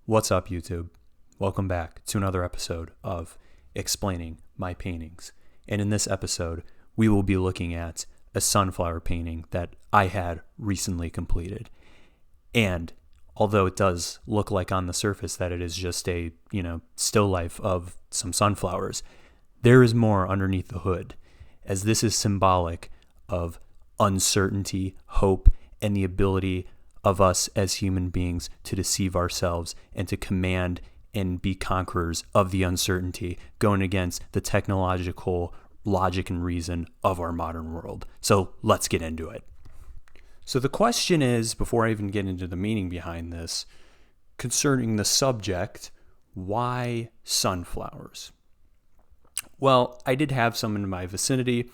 What's up, YouTube? Welcome back to another episode of Explaining My Paintings. And in this episode, we will be looking at a sunflower painting that I had recently completed. And although it does look like on the surface that it is just a, still life of some sunflowers, there is more underneath the hood, as this is symbolic of uncertainty, hope, and the ability of us as human beings to deceive ourselves and to command and be conquerors of the uncertainty, going against the technological logic and reason of our modern world. So let's get into it. So the question is, before I even get into the meaning behind this, concerning the subject, why sunflowers? Well, I did have some in my vicinity,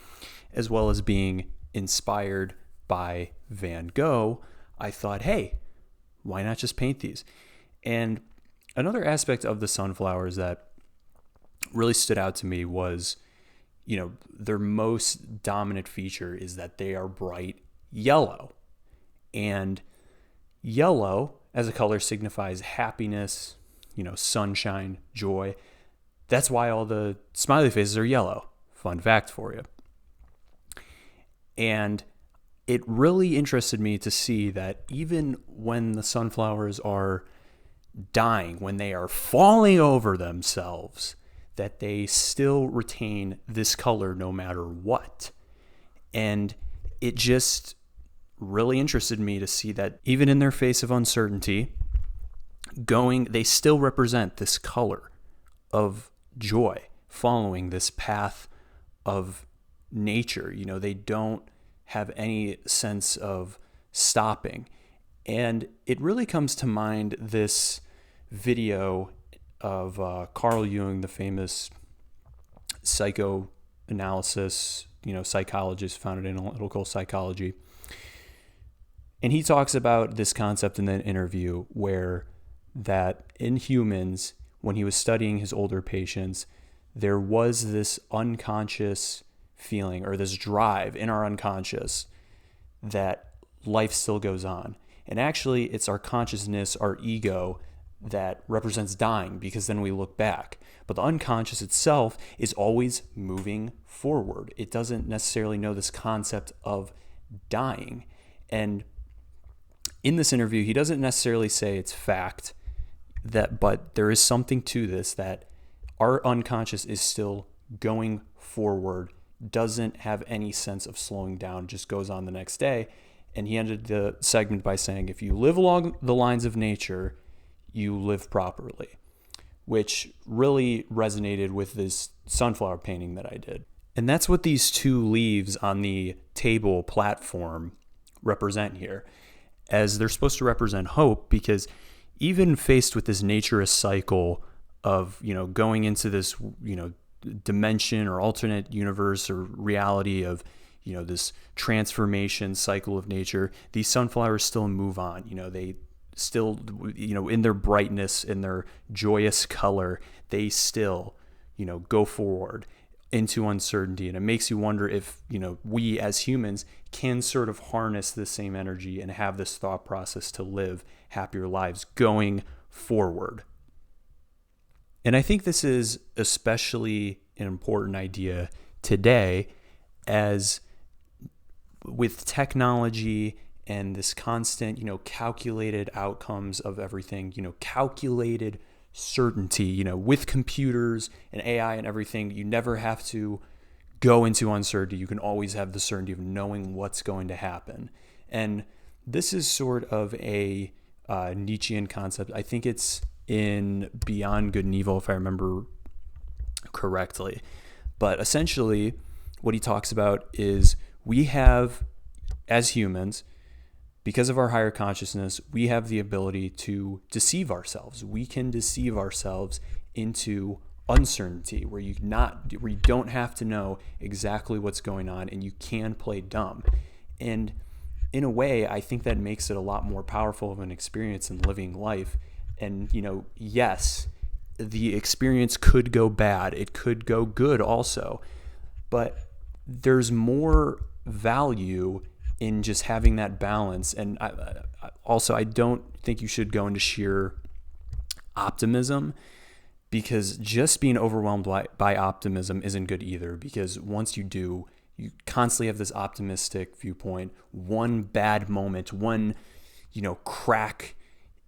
as well as being inspired by Van Gogh. I thought, hey, why not just paint these? And another aspect of the sunflowers that really stood out to me was, their most dominant feature is that they are bright yellow. And yellow as a color signifies happiness, sunshine, joy. That's why all the smiley faces are yellow. Fun fact for you. And it really interested me to see that even when the sunflowers are dying, when they are falling over themselves, that they still retain this color no matter what. And it just really interested me to see that even in their face of uncertainty, they still represent this color of joy, following this path of nature. They don't have any sense of stopping. And it really comes to mind this video of Carl Jung, the famous psychoanalysis, psychologist founded in analytical psychology. And he talks about this concept in that interview where that in humans, when he was studying his older patients, there was this unconscious feeling or this drive in our unconscious that life still goes on. And actually, it's our consciousness, our ego, that represents dying, because then we look back. But the unconscious itself is always moving forward. It doesn't necessarily know this concept of dying. And in this interview, he doesn't necessarily say it's fact, but there is something to this, that our unconscious is still going forward, doesn't have any sense of slowing down, just goes on the next day. And he ended the segment by saying, if you live along the lines of nature, you live properly, which really resonated with this sunflower painting that I did. And that's what these two leaves on the table platform represent here, as they're supposed to represent hope, because even faced with this naturist cycle of, going into this, dimension or alternate universe or reality of, this transformation cycle of nature, these sunflowers still move on. They still, in their brightness, in their joyous color, they still, go forward into uncertainty. And it makes you wonder if, we as humans can sort of harness the same energy and have this thought process to live happier lives going forward. And I think this is especially an important idea today, as with technology and this constant, calculated outcomes of everything, calculated certainty, with computers and AI and everything, you never have to go into uncertainty. You can always have the certainty of knowing what's going to happen. And this is sort of a Nietzschean concept. I think it's in Beyond Good and Evil, if I remember correctly. But essentially, what he talks about is we have, as humans, because of our higher consciousness, we have the ability to deceive ourselves. We can deceive ourselves into uncertainty, where you don't have to know exactly what's going on, and you can play dumb. And in a way, I think that makes it a lot more powerful of an experience in living life. And, yes, the experience could go bad. It could go good also. But there's more value in just having that balance. And I don't think you should go into sheer optimism, because just being overwhelmed by optimism isn't good either, because once you do, you constantly have this optimistic viewpoint. One bad moment, one, crack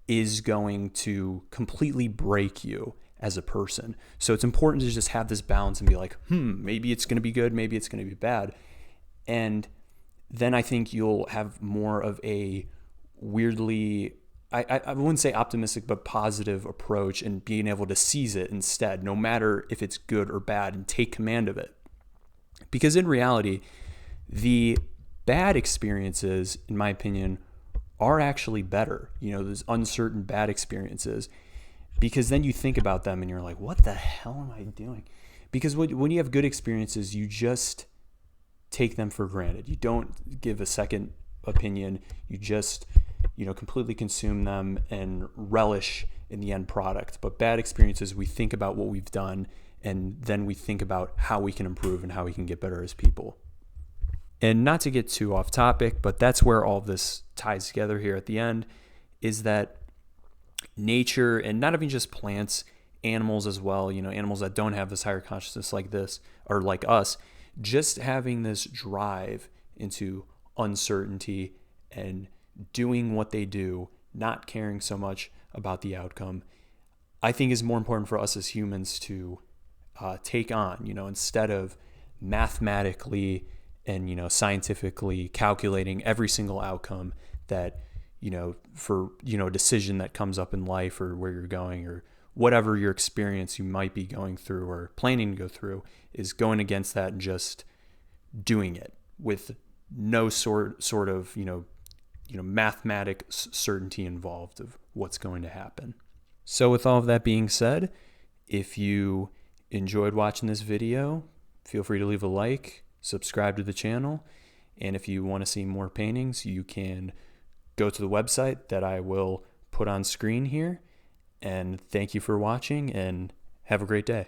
is going to completely break you as a person. So it's important to just have this balance and be like, maybe it's going to be good, maybe it's going to be bad. And then I think you'll have more of a weirdly, I wouldn't say optimistic, but positive approach, and being able to seize it instead, no matter if it's good or bad, and take command of it. Because in reality, the bad experiences, in my opinion, are actually better. Those uncertain bad experiences, because then you think about them and you're like, what the hell am I doing? Because when you have good experiences, you just take them for granted. You don't give a second opinion. You just, completely consume them and relish in the end product. But bad experiences, we think about what we've done, and then we think about how we can improve and how we can get better as people. And not to get too off topic, but that's where all this ties together here at the end, is that nature, and not even just plants, animals as well, animals that don't have this higher consciousness like this, or like us, just having this drive into uncertainty and doing what they do, not caring so much about the outcome, I think is more important for us as humans to take on, instead of mathematically and, scientifically calculating every single outcome that, for, a decision that comes up in life, or where you're going, or whatever your experience you might be going through or planning to go through, is going against that and just doing it with no sort of, mathematic certainty involved of what's going to happen. So with all of that being said, if you enjoyed watching this video, feel free to leave a like, subscribe to the channel, and if you want to see more paintings, you can go to the website that I will put on screen here. And thank you for watching, and have a great day.